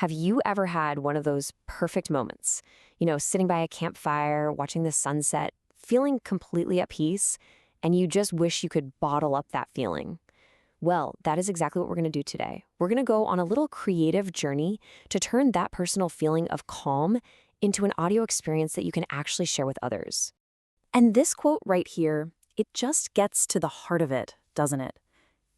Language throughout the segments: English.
Have you ever had one of those perfect moments? Sitting by a campfire, watching the sunset, feeling completely at peace, and you just wish you could bottle up that feeling? Well, that is exactly what we're going to do today. We're going to go on a little creative journey to turn that personal feeling of calm into an audio experience that you can actually share with others. And this quote right here, it just gets to the heart of it, doesn't it?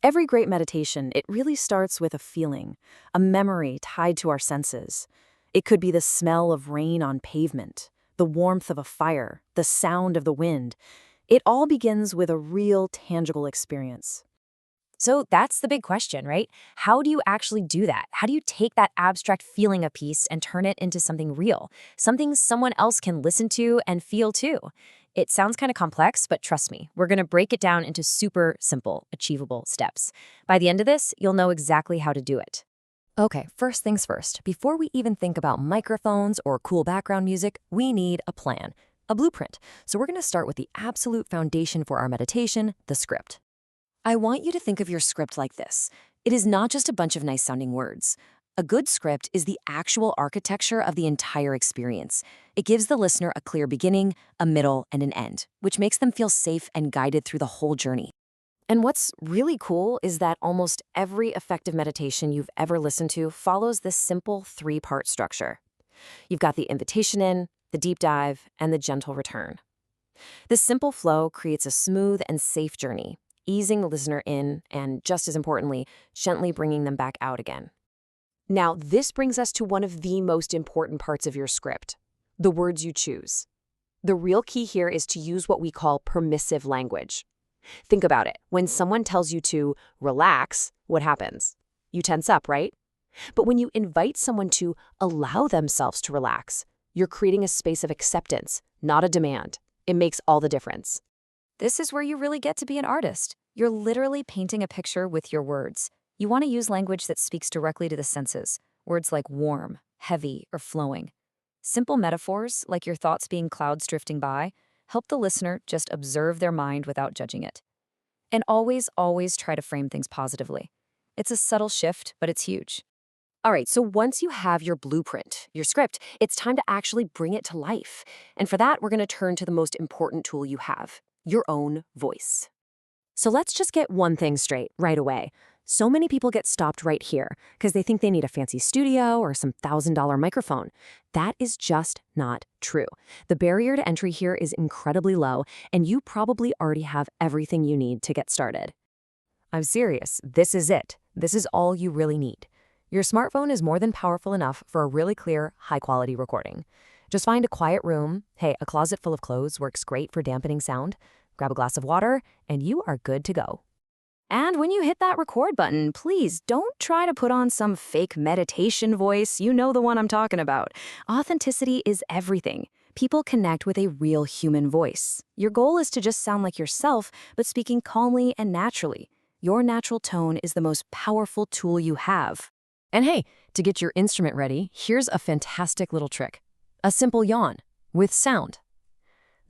Every great meditation, it really starts with a feeling, a memory tied to our senses. It could be the smell of rain on pavement, the warmth of a fire, the sound of the wind. It all begins with a real, tangible experience. So that's the big question, right? How do you actually do that? How do you take that abstract feeling of peace and turn it into something real, something someone else can listen to and feel too? It sounds kind of complex, but trust me, we're going to break it down into super simple, achievable steps. By the end of this, you'll know exactly how to do it. Okay, first things first. Before we even think about microphones or cool background music, we need a plan, a blueprint. So we're going to start with the absolute foundation for our meditation, the script. I want you to think of your script like this. It is not just a bunch of nice-sounding words. A good script is the actual architecture of the entire experience. It gives the listener a clear beginning, a middle, and an end, which makes them feel safe and guided through the whole journey. And what's really cool is that almost every effective meditation you've ever listened to follows this simple three-part structure. You've got the invitation in, the deep dive, and the gentle return. This simple flow creates a smooth and safe journey, easing the listener in and, just as importantly, gently bringing them back out again. Now, this brings us to one of the most important parts of your script, the words you choose. The real key here is to use what we call permissive language. Think about it. When someone tells you to relax, what happens? You tense up, right? But when you invite someone to allow themselves to relax, you're creating a space of acceptance, not a demand. It makes all the difference. This is where you really get to be an artist. You're literally painting a picture with your words. You want to use language that speaks directly to the senses, words like warm, heavy, or flowing. Simple metaphors, like your thoughts being clouds drifting by, help the listener just observe their mind without judging it. And always, always try to frame things positively. It's a subtle shift, but it's huge. All right, so once you have your blueprint, your script, it's time to actually bring it to life. And for that, we're going to turn to the most important tool you have, your own voice. So let's just get one thing straight right away. So many people get stopped right here because they think they need a fancy studio or some $1,000 microphone. That is just not true. The barrier to entry here is incredibly low, and you probably already have everything you need to get started. I'm serious. This is it. This is all you really need. Your smartphone is more than powerful enough for a really clear, high-quality recording. Just find a quiet room. Hey, a closet full of clothes works great for dampening sound. Grab a glass of water, and you are good to go. And when you hit that record button, please don't try to put on some fake meditation voice. You know the one I'm talking about. Authenticity is everything. People connect with a real human voice. Your goal is to just sound like yourself, but speaking calmly and naturally. Your natural tone is the most powerful tool you have. And hey, to get your instrument ready, here's a fantastic little trick. A simple yawn with sound.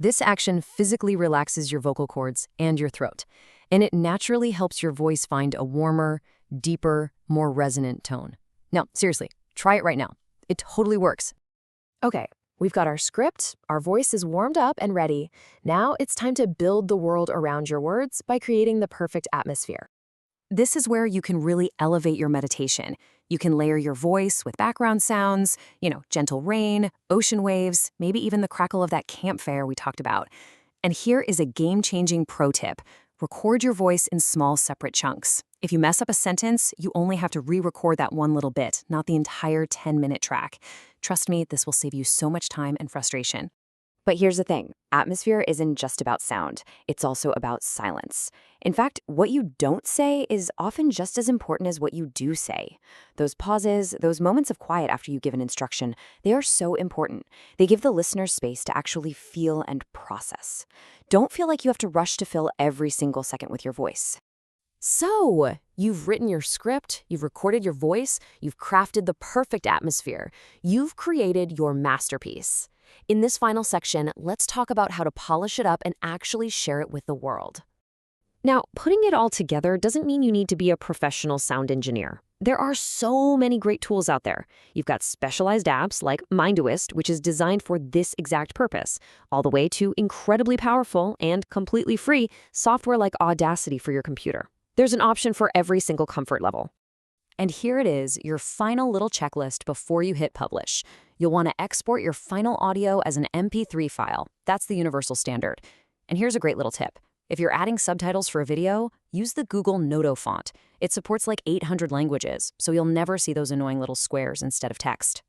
This action physically relaxes your vocal cords and your throat, and it naturally helps your voice find a warmer, deeper, more resonant tone. Now, seriously, try it right now. It totally works. Okay, we've got our script, our voice is warmed up and ready. Now it's time to build the world around your words by creating the perfect atmosphere. This is where you can really elevate your meditation. You can layer your voice with background sounds, gentle rain, ocean waves, maybe even the crackle of that campfire we talked about. And here is a game-changing pro tip. Record your voice in small, separate chunks. If you mess up a sentence, you only have to re-record that one little bit, not the entire 10-minute track. Trust me, this will save you so much time and frustration. But here's the thing. Atmosphere isn't just about sound. It's also about silence. In fact, what you don't say is often just as important as what you do say. Those pauses, those moments of quiet after you give an instruction, they are so important. They give the listener space to actually feel and process. Don't feel like you have to rush to fill every single second with your voice. So, you've written your script, you've recorded your voice, you've crafted the perfect atmosphere. You've created your masterpiece. In this final section, let's talk about how to polish it up and actually share it with the world. Now, putting it all together doesn't mean you need to be a professional sound engineer. There are so many great tools out there. You've got specialized apps like Mindfulness, which is designed for this exact purpose, all the way to incredibly powerful and completely free software like Audacity for your computer. There's an option for every single comfort level. And here it is, your final little checklist before you hit publish. You'll want to export your final audio as an MP3 file. That's the universal standard. And here's a great little tip. If you're adding subtitles for a video, use the Google Noto font. It supports like 800 languages, so you'll never see those annoying little squares instead of text.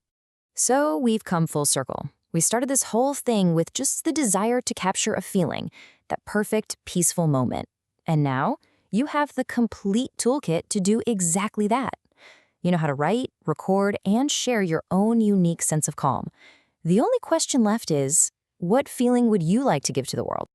So we've come full circle. We started this whole thing with just the desire to capture a feeling, that perfect, peaceful moment. And now you have the complete toolkit to do exactly that. You know how to write, record, and share your own unique sense of calm. The only question left is, what feeling would you like to give to the world?